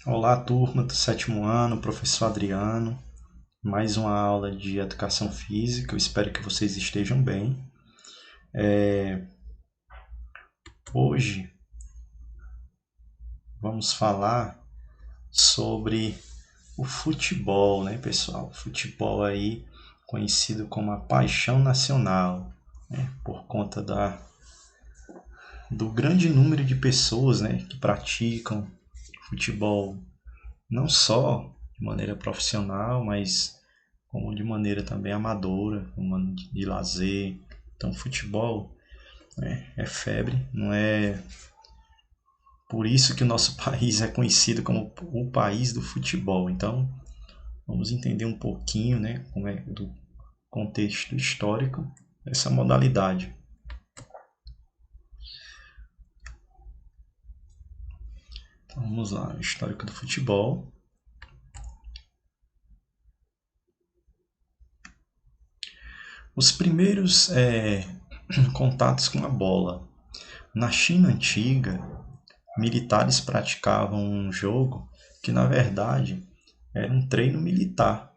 Olá, turma do sétimo ano, professor Adriano. Mais uma aula de educação física. Eu espero que vocês estejam bem. Hoje vamos falar sobre o futebol, né, pessoal? O futebol aí conhecido como a paixão nacional, né? Por conta do grande número de pessoas, né, que praticam futebol não só de maneira profissional, mas como de maneira também amadora, como de lazer. Então, futebol, né, é febre, não é por isso que o nosso país é conhecido como o país do futebol. Então, vamos entender um pouquinho, né, como é do contexto histórico dessa modalidade. Então, vamos lá, histórico do futebol. Os primeiros contatos com a bola. Na China antiga, militares praticavam um jogo que, na verdade, era um treino militar.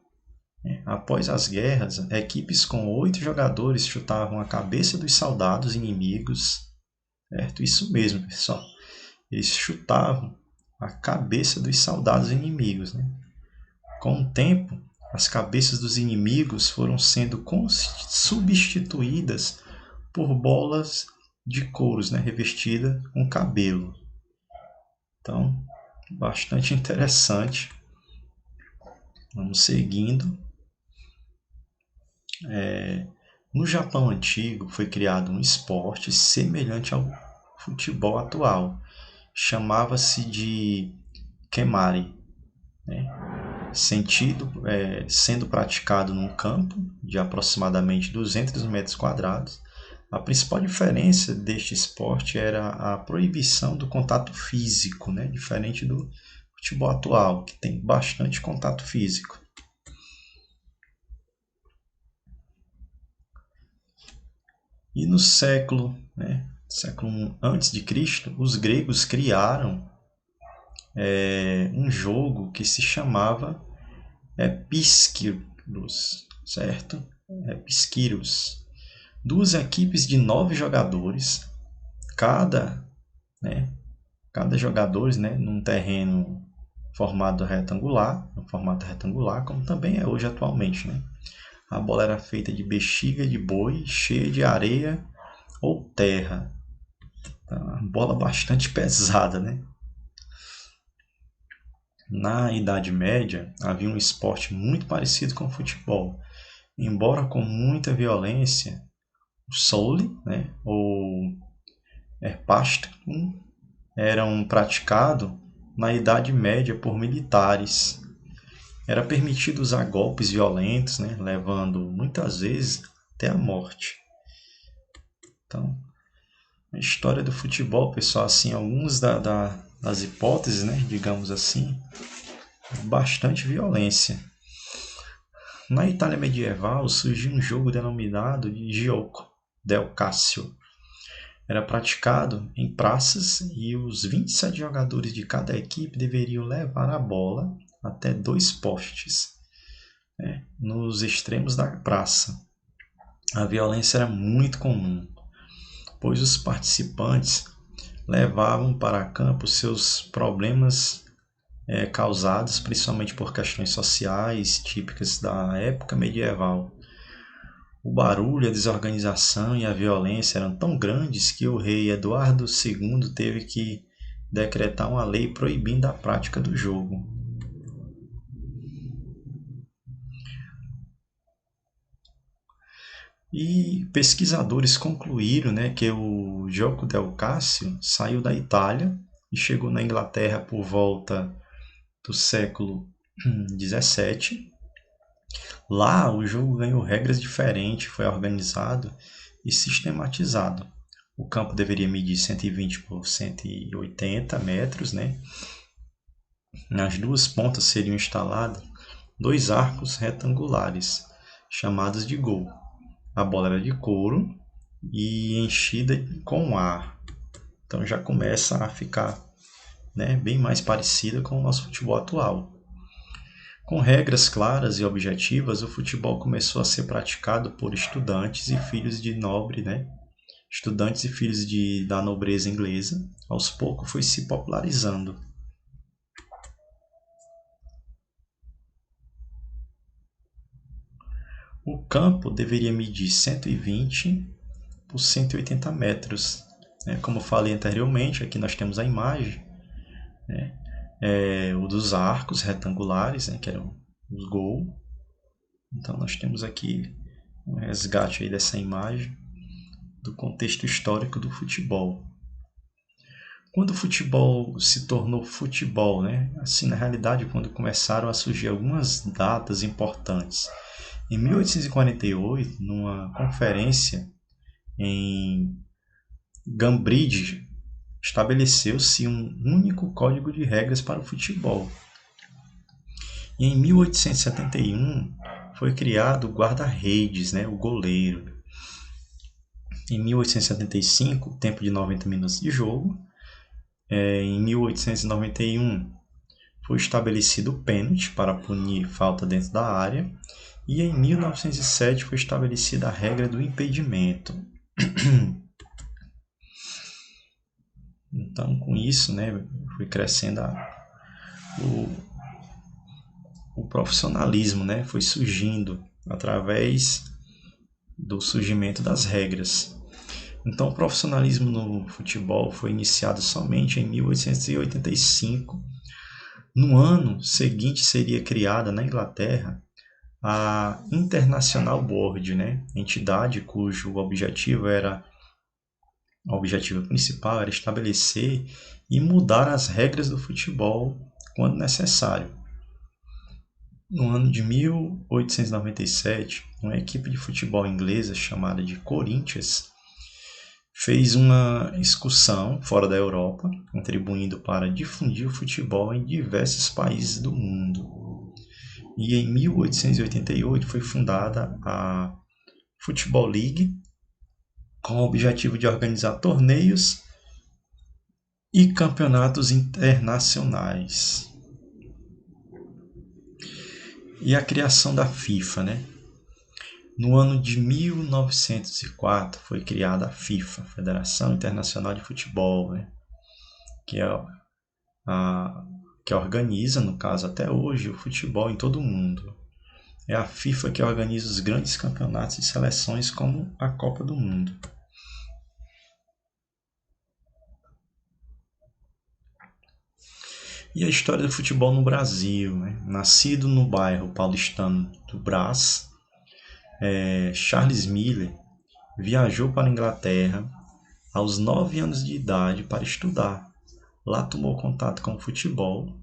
Após as guerras, equipes com 8 jogadores chutavam a cabeça dos soldados inimigos. Certo? Isso mesmo, pessoal. Eles chutavam a cabeça dos soldados inimigos. Né? Com o tempo, as cabeças dos inimigos foram sendo substituídas por bolas de couros, né? Revestidas com cabelo. Então, bastante interessante. Vamos seguindo. No Japão antigo foi criado um esporte semelhante ao futebol atual. Chamava-se de kemari, né? Sendo praticado num campo de aproximadamente 200 metros quadrados. A principal diferença deste esporte era a proibição do contato físico, né? Diferente do futebol atual, que tem bastante contato físico. E no século I antes de Cristo, os gregos criaram um jogo que se chamava Epísquiros, certo? Epísquiros. Duas equipes de 9 jogadores, cada, né, cada jogador, né, num terreno no formato retangular, como também é hoje atualmente, né? A bola era feita de bexiga de boi, cheia de areia ou terra. Uma bola bastante pesada, né? Na Idade Média, havia um esporte muito parecido com o futebol. Embora com muita violência, o soule, né, ou erpastum, eram praticados na Idade Média por militares. Era permitido usar golpes violentos, né, levando muitas vezes até a morte. Então, a história do futebol, pessoal, assim, algumas das hipóteses, né, digamos assim, bastante violência. Na Itália medieval surgiu um jogo denominado de Gioco del Cassio. Era praticado em praças e os 27 jogadores de cada equipe deveriam levar a bola até 2 postes, né, nos extremos da praça. A violência era muito comum, pois os participantes levavam para campo seus problemas causados principalmente por questões sociais típicas da época medieval. O barulho, a desorganização e a violência eram tão grandes que o rei Eduardo II teve que decretar uma lei proibindo a prática do jogo. E pesquisadores concluíram, né, que o Gioco del Cassio saiu da Itália e chegou na Inglaterra por volta do século XVII. Lá, o jogo ganhou regras diferentes, foi organizado e sistematizado. O campo deveria medir 120 por 180 metros, né? Nas duas pontas seriam instalados 2 arcos retangulares, chamados de gol. A bola era de couro e enchida com ar. Então já começa a ficar né, bem mais parecida com o nosso futebol atual. Com regras claras e objetivas, o futebol começou a ser praticado por estudantes e filhos de nobre, né? Estudantes e filhos da nobreza inglesa. Aos poucos foi se popularizando. O campo deveria medir 120 por 180 metros. Né? Como falei anteriormente, aqui nós temos a imagem, né? O dos arcos retangulares, né? Que eram os gols. Então nós temos aqui um resgate aí dessa imagem do contexto histórico do futebol. Quando o futebol se tornou futebol, né? Assim, na realidade, quando começaram a surgir algumas datas importantes. Em 1848, numa conferência em Cambridge, estabeleceu-se um único código de regras para o futebol. E em 1871 foi criado o guarda-redes, né, o goleiro. Em 1875, tempo de 90 minutos de jogo. Em 1891 foi estabelecido o pênalti para punir falta dentro da área. E em 1907 foi estabelecida a regra do impedimento. Então, com isso, né, foi crescendo o profissionalismo, né, foi surgindo através do surgimento das regras. Então, o profissionalismo no futebol foi iniciado somente em 1885. No ano seguinte, seria criada na Inglaterra a International Board, né, entidade cujo objetivo principal era estabelecer e mudar as regras do futebol quando necessário. No ano de 1897, uma equipe de futebol inglesa chamada de Corinthians fez uma excursão fora da Europa, contribuindo para difundir o futebol em diversos países do mundo. E em 1888 foi fundada a Football League, com o objetivo de organizar torneios e campeonatos internacionais. E a criação da FIFA, né? No ano de 1904 foi criada a FIFA, Federação Internacional de Futebol, né? que organiza, no caso até hoje, o futebol em todo o mundo. É a FIFA que organiza os grandes campeonatos de seleções como a Copa do Mundo. E a história do futebol no Brasil, né? Nascido no bairro paulistano do Brás, Charles Miller viajou para a Inglaterra aos 9 anos de idade para estudar. Lá tomou contato com o futebol.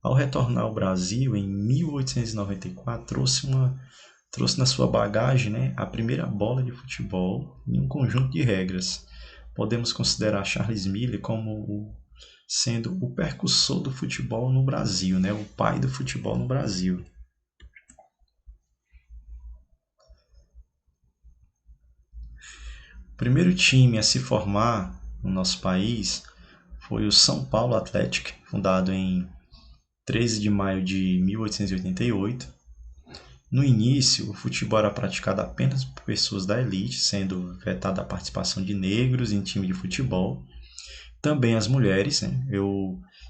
Ao retornar ao Brasil, em 1894, trouxe na sua bagagem, né, a primeira bola de futebol e um conjunto de regras. Podemos considerar Charles Miller como sendo o precursor do futebol no Brasil, né, o pai do futebol no Brasil. O primeiro time a se formar no nosso país foi o São Paulo Athletic, fundado em 13 de maio de 1888. No início, o futebol era praticado apenas por pessoas da elite, sendo vetada a participação de negros em time de futebol. Também as mulheres, né?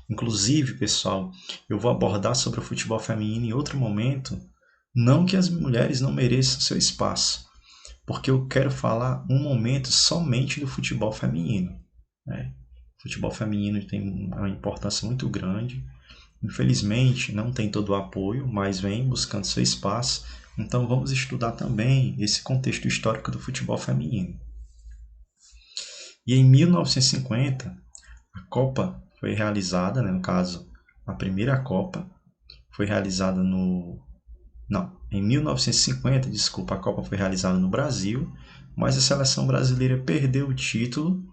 Inclusive, pessoal, eu vou abordar sobre o futebol feminino em outro momento. Não que as mulheres não mereçam seu espaço, porque eu quero falar um momento somente do futebol feminino, né? O futebol feminino tem uma importância muito grande. Infelizmente, não tem todo o apoio, mas vem buscando seu espaço. Então, vamos estudar também esse contexto histórico do futebol feminino. E em 1950, a Copa foi realizada, né, no caso, a primeira Copa foi realizada em 1950, desculpa, a Copa foi realizada no Brasil, mas a seleção brasileira perdeu o título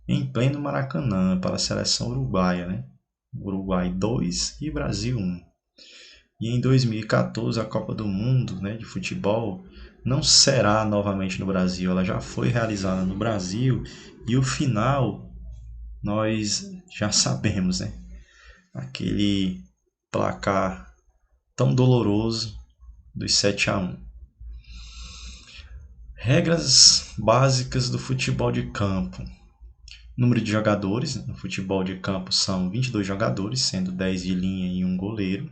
em pleno Maracanã para a seleção uruguaia, né? Uruguai 2 e Brasil 1. E em 2014 a Copa do Mundo, né, de futebol não será novamente no Brasil, ela já foi realizada no Brasil e o final nós já sabemos, né? Aquele placar tão doloroso dos 7-1. Regras básicas do futebol de campo. Número de jogadores no futebol de campo são 22 jogadores, sendo 10 de linha e um goleiro,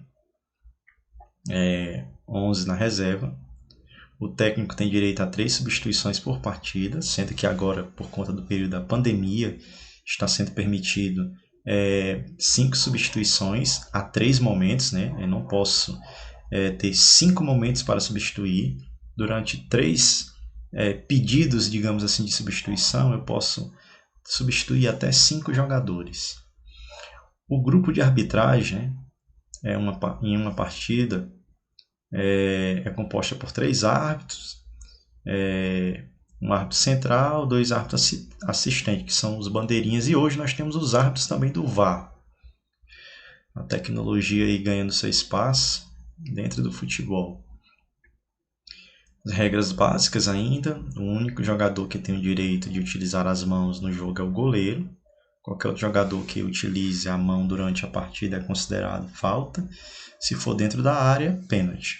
11 na reserva. O técnico tem direito a 3 substituições por partida, sendo que agora, por conta do período da pandemia, está sendo permitido 5 substituições a 3 momentos. Né? Eu não posso ter 5 momentos para substituir. Durante 3 pedidos, digamos assim, de substituição, eu posso substituir até 5 jogadores. O grupo de arbitragem, em uma partida, é composta por 3 árbitros, um árbitro central, 2 árbitros assistentes, que são os bandeirinhas, e hoje nós temos os árbitros também do VAR. A tecnologia aí ganhando seu espaço dentro do futebol. As regras básicas ainda: o único jogador que tem o direito de utilizar as mãos no jogo é o goleiro. Qualquer outro jogador que utilize a mão durante a partida é considerado falta. Se for dentro da área, pênalti.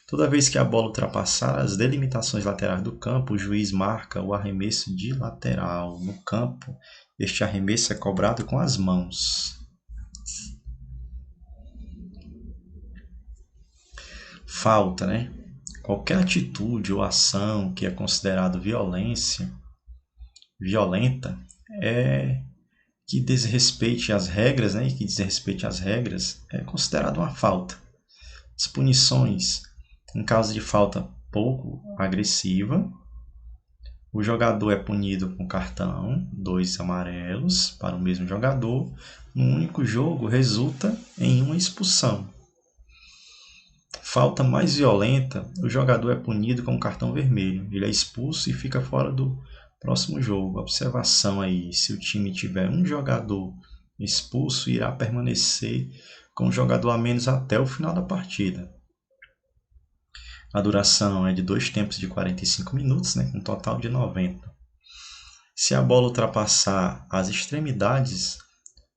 Toda vez que a bola ultrapassar as delimitações laterais do campo, o juiz marca o arremesso de lateral. No campo, este arremesso é cobrado com as mãos. Falta, né? Qualquer atitude ou ação que é considerado violenta, que desrespeite as regras, né? E que desrespeite as regras é considerado uma falta. As punições: em caso de falta pouco agressiva, o jogador é punido com cartão, 2 amarelos para o mesmo jogador. No único jogo resulta em uma expulsão. Falta mais violenta, o jogador é punido com cartão vermelho. Ele é expulso e fica fora do próximo jogo. Observação aí: se o time tiver um jogador expulso, irá permanecer com um jogador a menos até o final da partida. A duração é de 2 tempos de 45 minutos, né, com um total de 90. Se a bola ultrapassar as extremidades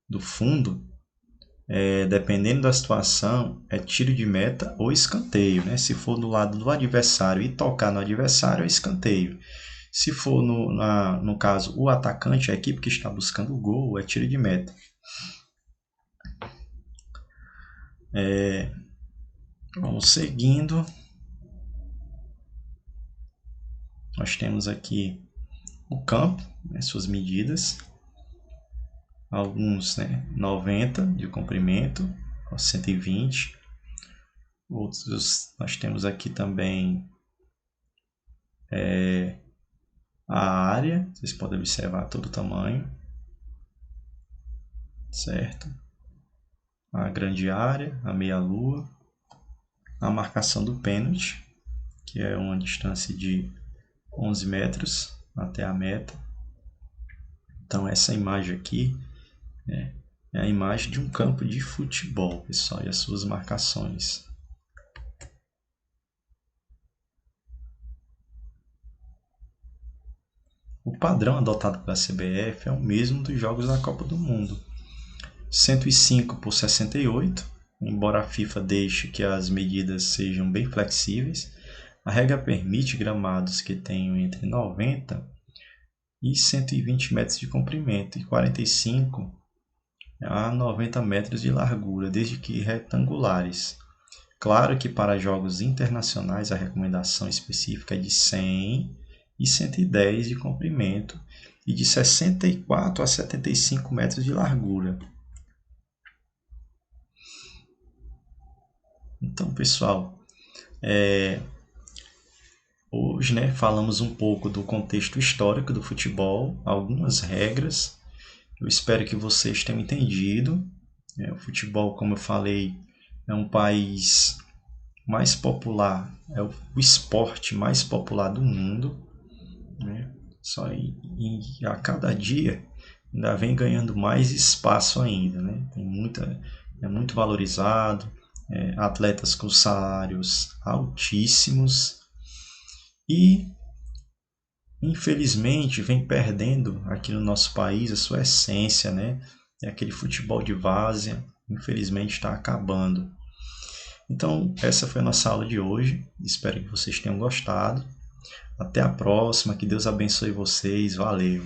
do fundo, dependendo da situação, é tiro de meta ou escanteio. Né? Se for do lado do adversário e tocar no adversário, é escanteio. Se for, no caso, o atacante, a equipe que está buscando o gol, é tiro de meta. Vamos seguindo. Nós temos aqui o campo, né, suas medidas. Alguns, 90 de comprimento, 120. Outros, nós temos aqui também a área. Vocês podem observar todo o tamanho. Certo? A grande área, a meia-lua. A marcação do pênalti, que é uma distância de 11 metros até a meta. Então essa imagem aqui é a imagem de um campo de futebol, pessoal, e as suas marcações. O padrão adotado pela CBF é o mesmo dos jogos da Copa do Mundo: 105 por 68, embora a FIFA deixe que as medidas sejam bem flexíveis. A regra permite gramados que tenham entre 90 e 120 metros de comprimento e 45 a 90 metros de largura, desde que retangulares. Claro que para jogos internacionais a recomendação específica é de 100 e 110 de comprimento e de 64 a 75 metros de largura. Então, pessoal, hoje, falamos um pouco do contexto histórico do futebol, algumas regras. Eu espero que vocês tenham entendido. O futebol, como eu falei, é um país mais popular, é o esporte mais popular do mundo. E a cada dia ainda vem ganhando mais espaço ainda. É muito valorizado, atletas com salários altíssimos. E infelizmente, vem perdendo aqui no nosso país a sua essência, né? É aquele futebol de várzea, infelizmente está acabando. Então, essa foi a nossa aula de hoje. Espero que vocês tenham gostado. Até a próxima. Que Deus abençoe vocês. Valeu!